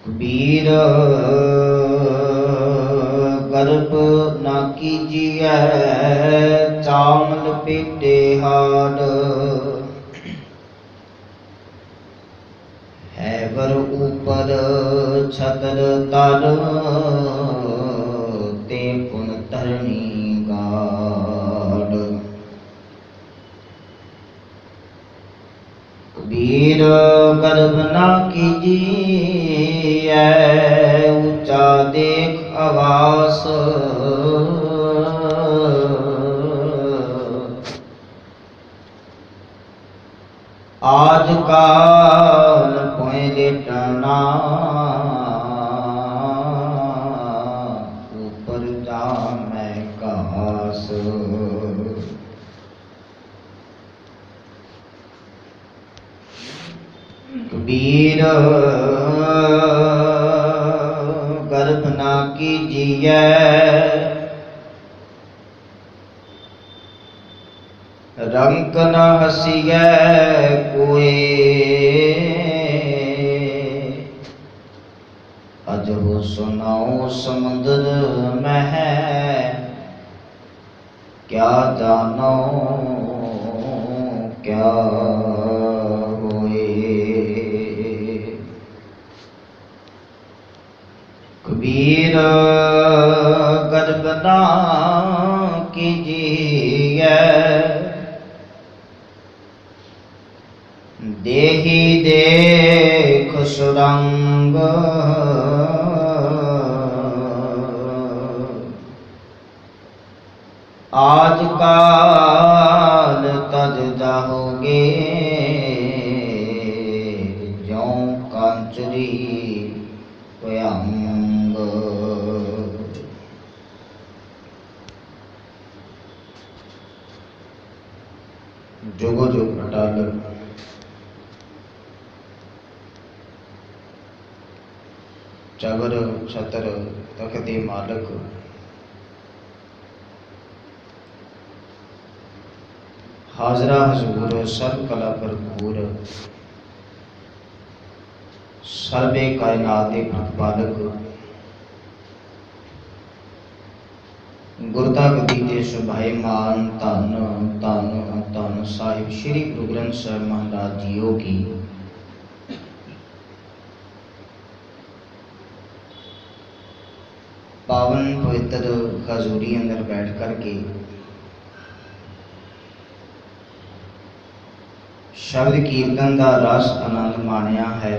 कबीर गर्भ ना कीजिए चाम लपेटे हाड, है वर ऊपर छतर तर ते पुन धरणी गाड। कबीर गर्भ ना कीजिए ऊंचा देख आवास, आज काल पोए लेटना ऊपर जा मैं कास। कबीर गर्भ ना कीजिए रंक न हसिए कोई, अजब सुनाओ समुद्र में है क्या जानो क्या होए। कबीर गर्भ ना कीजिए देहि देख सुरंग, आज काल तज जाओगे ज्यों कांचरी भयंग। जोगो जोग अटाल चबर छतर तख्ते मालक, हाजरा हजूर सर्व कला भरपूर, सर्वे कायनात के प्रतिपालक, गुरता गति के सुभाईमान धन धन धन साहिब श्री गुरु ग्रंथ साहिब महाराज जीओ की पावन पवित्र हजूरी अंदर बैठ करके शब्द कीर्तन का रस आनंद माणिया है।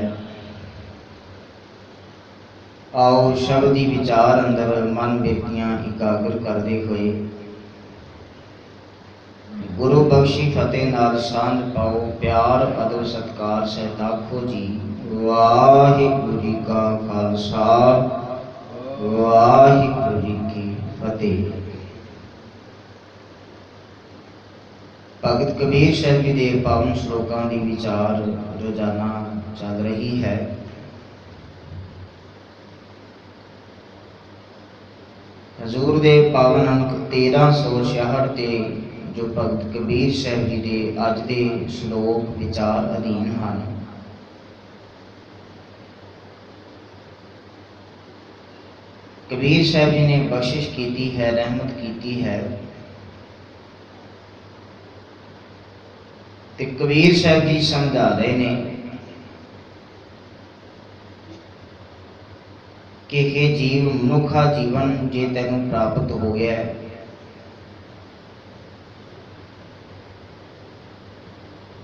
आओ शब्द की विचार अंदर मन बेतियां इकागर करते हुए गुरु बख्शी फतेह नाल सांझ पाओ। प्यार अदब सत्कार सहित आखो जी वाहिगुरू जी का खालसा वाहिगुरू जी की फतेह। भगत कबीर साहब जी के पावन श्लोकों की विचार रोजाना चल रही है। हजूर दे पावन अंक 1366 ते जो भगत कबीर साहब जी के अज के श्लोक विचार अधीन हैं। कबीर साहब जी ने बख्शिश की है, रहमत की है। ते कबीर साहब जी समझा रहे ने कि हे जीव मनुखा जीवन जे तेनू प्राप्त हो गया है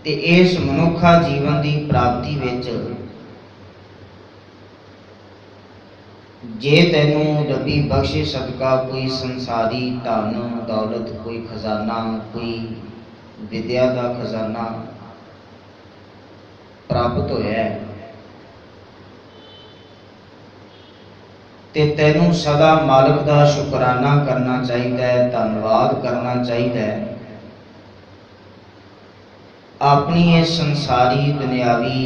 ते इस मनुखा जीवन की प्राप्ति विच जे तेनू रबी बख्शे सदका कोई संसारी धन दौलत, कोई खजाना, कोई विद्या का खजाना प्राप्त होया है ते तेनू सदा मालिक का शुकराना करना चाहिए, धन्यवाद करना चाहिए। अपनी ये संसारी दुनियावी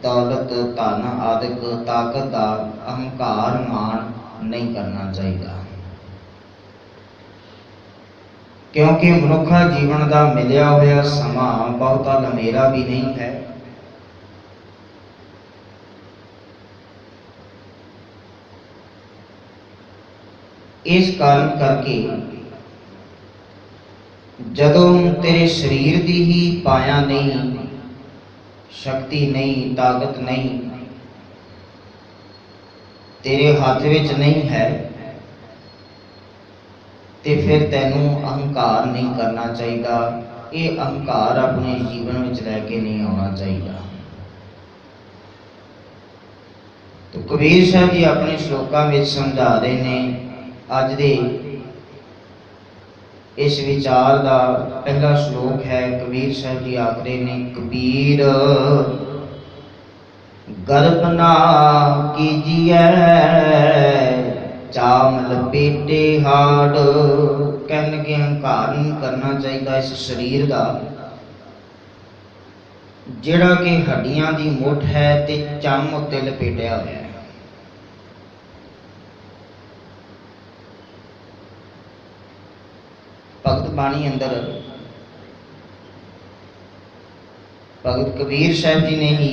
दौलत धन आदिक ताकत का अहंकार मान नहीं करना चाहिए, क्योंकि मनुखा जीवन का मिलिया हुआ समा बहुता लंबेरा भी नहीं है। इस कारण करके जदों तेरे शरीर दी ही पाया नहीं, शक्ति नहीं, ताकत नहीं, तेरे हाथ विच नहीं है, ते फिर तैनू अहंकार नहीं करना चाहिए। ये अहंकार अपने जीवन में लैके नहीं आना चाहिए। तो कबीर साहब जी अपने श्लोकों में समझा रहे हैं। अज दे इस विचार का पहला श्लोक है, कबीर साहब जी आख रहे ने, कबीर गर्भ ना कीजिए चाम लपेटे हाड़। कह लगे अहंकार नहीं करना चाहिए इस शरीर का जिहड़ा कि हड्डियां दी मुठ है ते चम उत्ते लपेटिया होया है। भगत बाणी अंदर भगत कबीर साहब जी ने ही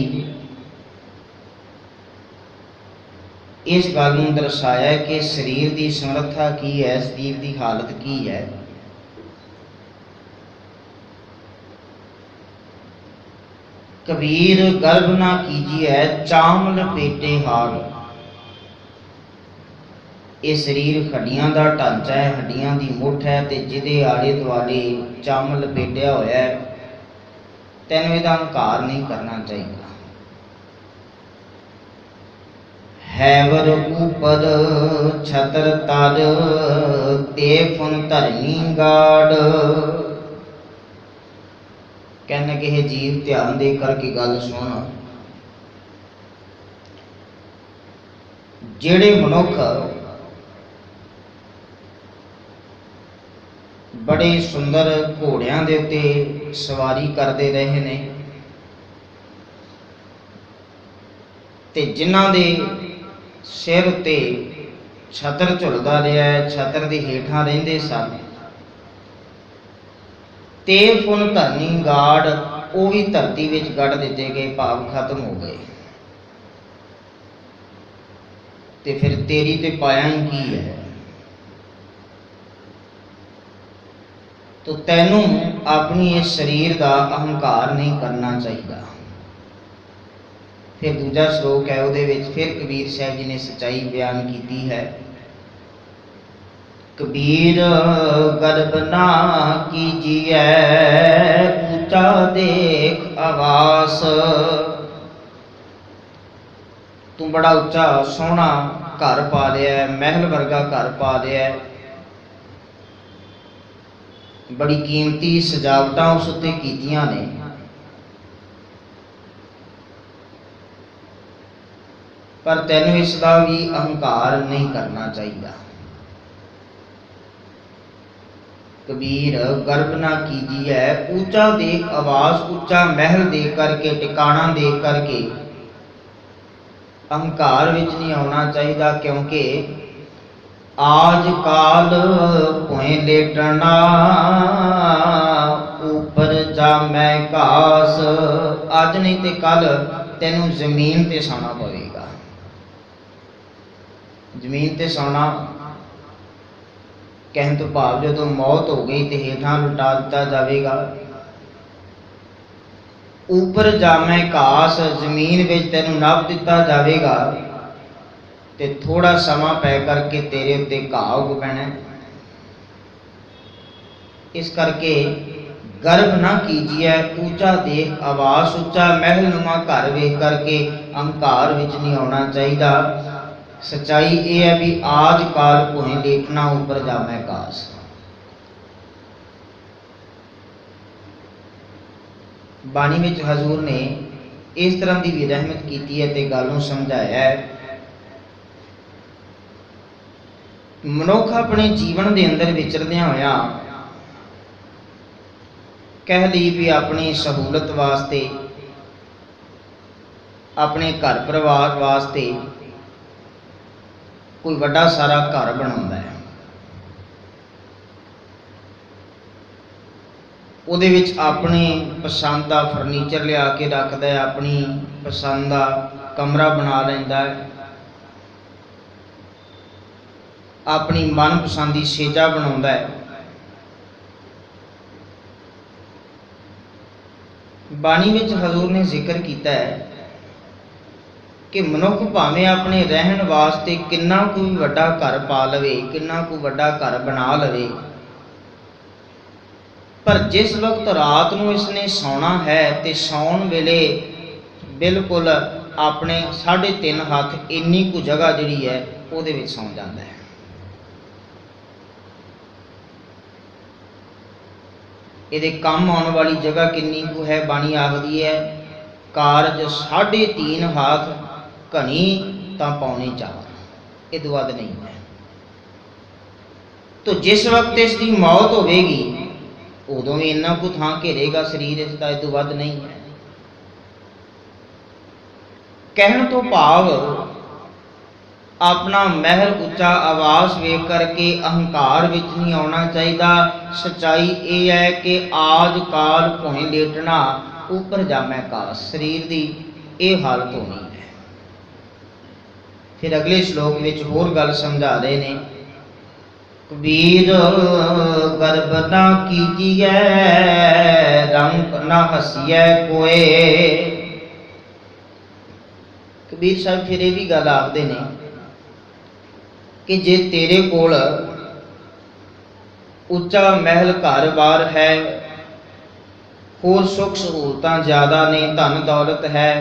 इस गल नूं दर्शाया कि शरीर की समर्था की है, शरीर की हालत की है। कबीर गर्भ ना कीजिए चाम लपेटे हाड़। ये शरीर हड्डियां का ढांचा है, हड्डियां की मुठ है, ते जिहदे आले दुआले चम लपेटिया होया है, तैनूं इहदा अहंकार नहीं करना चाहिए। हैवर ऊपर छतर तर ते फुन धरनी गाड़। कहने के हे जीव ध्यान दे करके गल सुन। जेड़े मनुख बड़े सुंदर घोड़ियां दे उत्ते सवारी करते रहे ने, ते जिन्हां दे सिर उत्ते छतर झुलदा रहा है, छतर दे हेठां रहिंदे सन, ते फुन धरनी गाड़, वो भी धरती विच गड़ दिते गए, भाव खत्म हो गए। ते फिर तेरी ते पाया ही की है। तो तैनू अपनी इस शरीर का अहंकार नहीं करना चाहिए। फिर दूजा श्लोक है, उहदे विच फिर कबीर साहब जी ने सच्चाई बयान की है। कबीर गर्भ ना कीजिए ऊंचा देख आवास। तू बड़ा उच्चा सोहना घर पा लिया, महल वर्गा घर पा लिया, बड़ी कीमती सजावटां उस उत्ते कीतियां ने, पर तैनूं इसका भी अहंकार नहीं करना चाहिए। कबीर गर्भ ना कीजिए ऊंचा देख आवास। ऊंचा महल देख करके, टिकाणा देख करके अहंकार विच नहीं आना चाहिए, क्योंकि आज काल भोए लेटना ऊपर जामै घास। अज नहीं ते कल तेनू जमीन ते सोना पवेगा। जमीन ते सोना कहने तो भाव जो मौत हो गई तो हेठां लुटा दिता जाएगा। ऊपर जामै घास, जमीन विच तेनू नप दिता जाएगा, ते थोड़ा समा पै करके तेरे उत्ते घाह उग पैना। इस करके गर्भ ना कीजिए ऊंचा देख आवास। ऊंचा महल नुमा घर वेख करके अहंकार विच नहीं आना चाहिए। सच्चाई ये है भी आज काल भोए लेटना ऊपर जामै घास। बाणी विच हजूर ने इस तरह की भी रहमत की है ते गल नूं समझाया है। मनुख अपने जीवन के अंदर विचरदियां होया कह ली भी अपनी सहूलत वास्ते, अपने घर परिवार वास्ते कोई बड़ा सारा घर बनाता है, उहदे विच अपनी पसंद का फर्नीचर लिया के रखता है, अपनी पसंद का कमरा बना लैंदा है, अपनी मनपसंद की सेजा बनाउंदा है। बाणी विच हजूर ने जिक्र किया है कि मनुख भावें अपने रहन वास्ते किन्ना कोई वड्डा घर पा लवे, किन्ना कोई वड्डा घर बना लवे, पर जिस वक्त रात नूं इसने सौना है तो सौन वेले बिल्कुल अपने 3.5 हाथ इन्नी को जगह जिहड़ी है उहदे विच सौ जाता है। इहदे काम आने वाली जगह किन्नी को है, बाणी आखदी है कारज 3.5 हाथ घनी तां 3.25, इह तो वध नहीं है। तो जिस वक्त इसकी मौत होगी उदों भी इन्ना को थां घेरेगा शरीर इसका, इह तो वध नहीं है। कहण तो भाव अपना महल उच्चा आवास वेख करके अहंकार विच नहीं आना चाहिए। सच्चाई ये है कि आज काल भोए लेटना ऊपर जामै कास, शरीर की यह हालत होनी है। फिर अगले श्लोक विच होर गल समझा रहे ने, कबीर गर्भ ना कीजिए रंग ना हसीए कोए। कबीर साहब फिर यह भी गल आखते ने कि जे तेरे कोल उच्चा महल घर बार है, होर सुख सहूलतां ज़्यादा ने, धन दौलत है,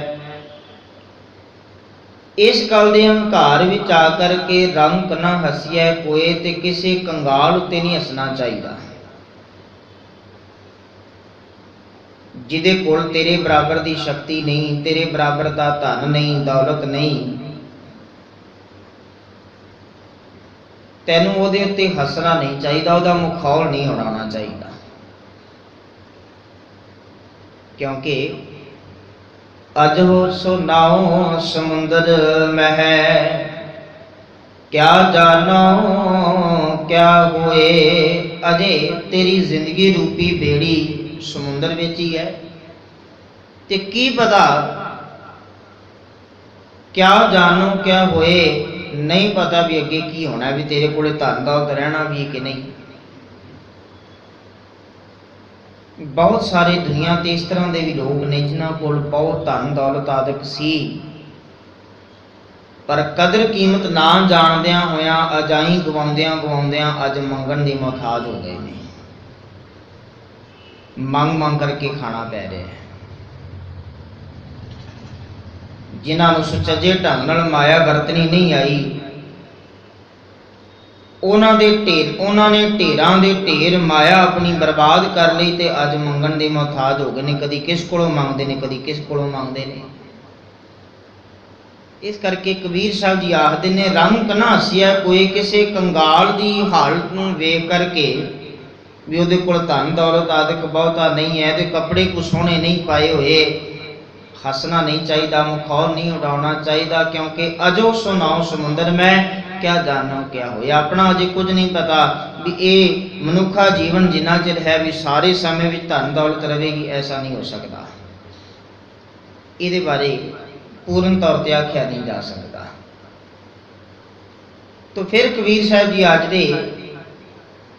इस गल के हंकार विच आकर के रंग ना हसीए कोई, ते किसी कंगाल उत्ते नहीं हसना चाहिए। जिदे कोल तेरे बराबर की शक्ति नहीं, तेरे बराबर का धन नहीं, दौलत नहीं, तैनूं उहदे उत्ते हसना नहीं चाहिए, उहदा मखौल नहीं उड़ाना चाहिए। क्योंकि अजो सो नाओ समुंदर मह, क्या जानो क्या होए। अजे तेरी जिंदगी रूपी बेड़ी समुंदर विच ही है, ते की पता क्या जानो क्या होए, नहीं पता भी अगे की होना, भी तेरे कोले धन दौलत रहना भी कि नहीं। बहुत सारे दुनिया ते इस तरह के भी लोग ने जिन्हों को बहुत धन दौलत आदि सी, पर कदर कीमत ना जानदियां होया अजाई गवाउंदियां अज मंगण दी मुहताज हो गए हैं, मंग मंग करके खाना पै रहा है। जिन्होंने सुचजे ढंग नाल माया वरतनी नहीं आई, उन्होंने ढेरां दे ढेर माया अपनी बर्बाद कर ली, ते अज मंगण दे मुहताज हो गए ने। कदी किस कोलों मंगते हैं, कदी किस कोलों मंगते हैं। इस करके कबीर साहब जी आखते ने, रंग ना हसीआ कोई, किसी कंगाल की हालत नूं वेख करके भी उहदे कोल धन दौलत आदि बहुता नहीं है, तो कपड़े को सोहने नहीं पाए हुए, हसना नहीं चाहिए, मखौल नहीं उड़ाना चाहिए। क्योंकि अजो सुनाओ समुंदर में, क्या जानो क्या हो। अपना अजे कुछ नहीं पता भी ये मनुखा जीवन जिन्ना चिर है भी सारे समय में धन दौलत रहेगी, ऐसा नहीं हो सकता। ये बारे पूर्ण तौर पर आख्या नहीं जा सकता। तो फिर कबीर साहब जी अज दे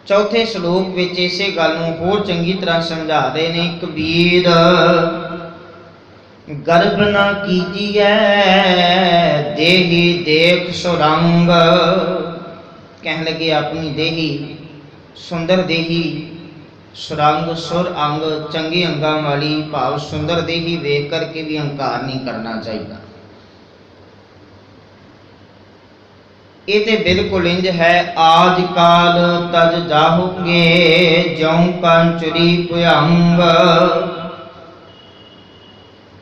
चौथे श्लोक विच इसे गल नूं होर चंगी तरह समझा रहे ने। कबीर गर्भ न कीजिए देही देख सुरंग, कहने लगे अपनी देही सुंदर देही, सुरंग सुर अंग चंगे अंगां वाली, भाव सुंदर देही वेख करके भी अहंकार नहीं करना चाहिए। ये तो बिल्कुल इंज है, आज काल तज जाहोगे ज्यों कंचुरी भुयंग।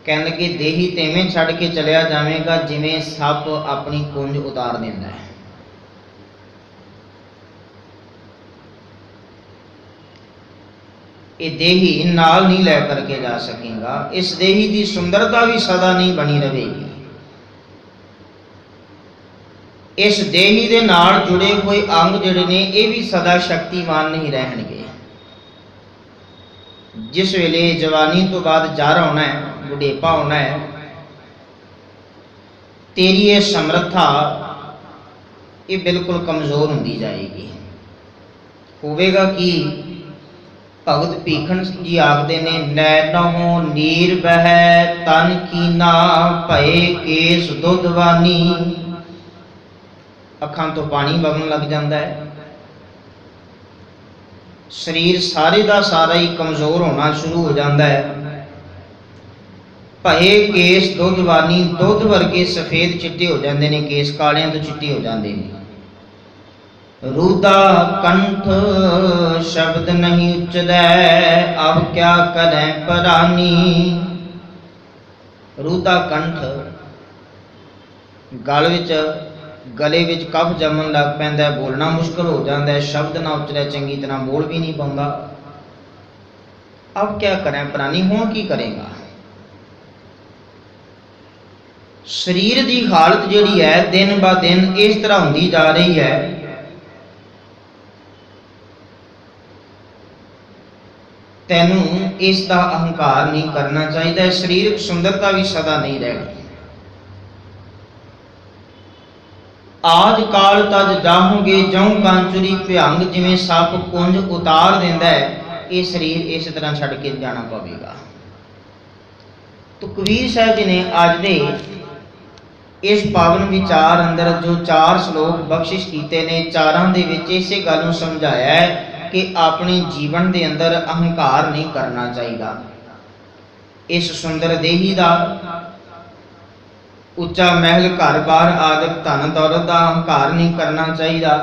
कहने लगे देही तेवें छड़ के चलिया जाएगा जिमें सप अपनी कुंज उतार देता है। ये देही नाल नहीं लै करके जा सकेगा, इस देही की सुंदरता भी सदा नहीं बनी रहेगी। इस देही दे नाल जुड़े हुए अंग जिहड़े ने ये भी सदा शक्तिमान नहीं रहणगे। जिस वेले जवानी तो बाद जार आना है, बुढ़ेपा होना है, तेरी ये समर्था ये बिल्कुल कमज़ोर होंदी जाएगी। होवेगा कि भगत भीखन जी आखते ने, नैनों नीर बह तन कीना भय केस दुधवानी। अखां तो पानी वगन लग जाता है, शरीर सारे का सारा ही कमज़ोर होना शुरू हो जाता है। भये केस दुधवानी, दुध वर्गे सफेद चिट्टे हो जाते हैं, केस कालियां तो चिट्टे हो जाते हैं। रुदा कंठ शब्द नहीं उचदै, अब क्या करें परानी। रुदा कंठ, गले विच कफ जमन लग पैंदा है, बोलना मुश्किल हो जाता है, शब्द ना उचरै, चंगी तरह बोल भी नहीं पाਉਂਦਾ। अब क्या करें परानी, हुण की करेगा। शरीर की हालत जिहड़ी है दिन ब दिन इस तरह होंदी जा रही है, तैनू इसका अहंकार नहीं करना चाहिए। शरीरक सुंदरता भी सदा नहीं रहेगी। आज काल तज जाहोगे जौं कांचुरी भ्यंग, जिवें सप कुंज उतार देंदा है, ये शरीर इस तरह छड़ के जाना पवेगा। तो कबीर साहब जी ने अज दे इस पावन विचार अंदर जो 4 श्लोक बख्शिश कीते ने, चारां दे विच इसे गल नूं समझाया है कि अपने जीवन के अंदर अहंकार नहीं करना चाहिए। इस सुंदर देही का उच्चा महल घर बार आदि धन दौलत का अहंकार नहीं करना चाहिए,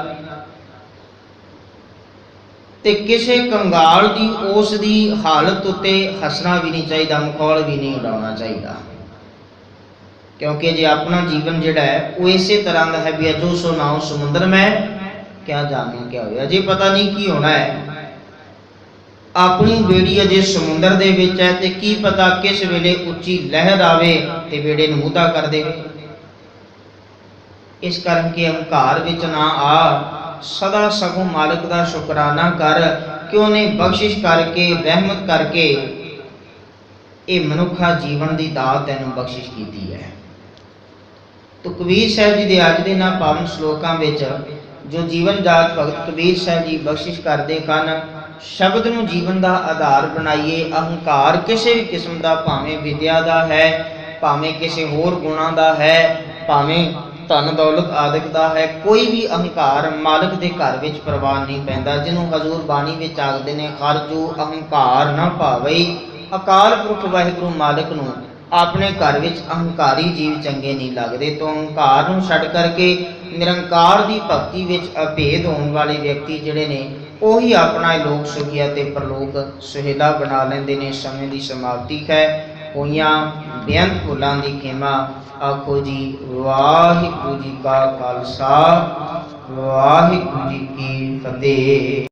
ते किसी कंगाल की उस दी हालत उत्ते हसना भी नहीं चाहिए, मखौल भी नहीं उड़ाना चाहिए। क्योंकि जे अपना जीवन जिहड़ा है वो इसे तरह का है भी अजो सो नाओ समुद्र में, क्या जाने क्या होया, अजे पता नहीं की होना है। अपनी बेड़ी अजे समुद्र दे विच है, ते की पता किस वेले उच्ची लहर आवे ते बेड़े नूं मुद्दा कर देवे। इस करके अहंकार विच ना आ, सदा सगों मालिक का शुकराना कर कि उन्हें बख्शिश करके रहमत करके ये मनुखा जीवन की दात तैनूं बख्शिश की है। तो कबीर साहब जी के अज के ना पावन श्लोकां विच जो जीवन जात भगत कबीर साहब जी बख्शिश करते हैं, शब्द नूं जीवन का आधार बनाइए। अहंकार किसी भी किस्म का, भावें विद्या का है, भावें किसी होर गुणा का है, भावें धन दौलत आदि का है, कोई भी अहंकार मालिक के घर में प्रवान नहीं पैंदा। जिन्हों हजूर बाणी में आखते हैं, हर जो अहंकार न भावे, अकाल पुरख वाहिगुरू मालिक नूं अपने घर में अहंकारी जीव चंगे नहीं लगते। तो अहंकार नूं छड्ड करके निरंकार की भगती विच अभेद होने वाले व्यक्ति जिहड़े ने उही अपना लोक सुखिया ते परलोक सुहेला बना लेंदे ने। समय की समाप्ति है, होइयां बेअंत भुलां दी खेमा। आखो जी वाहिगुरू जी का खालसा, वाहिगुरू जी की फतेह।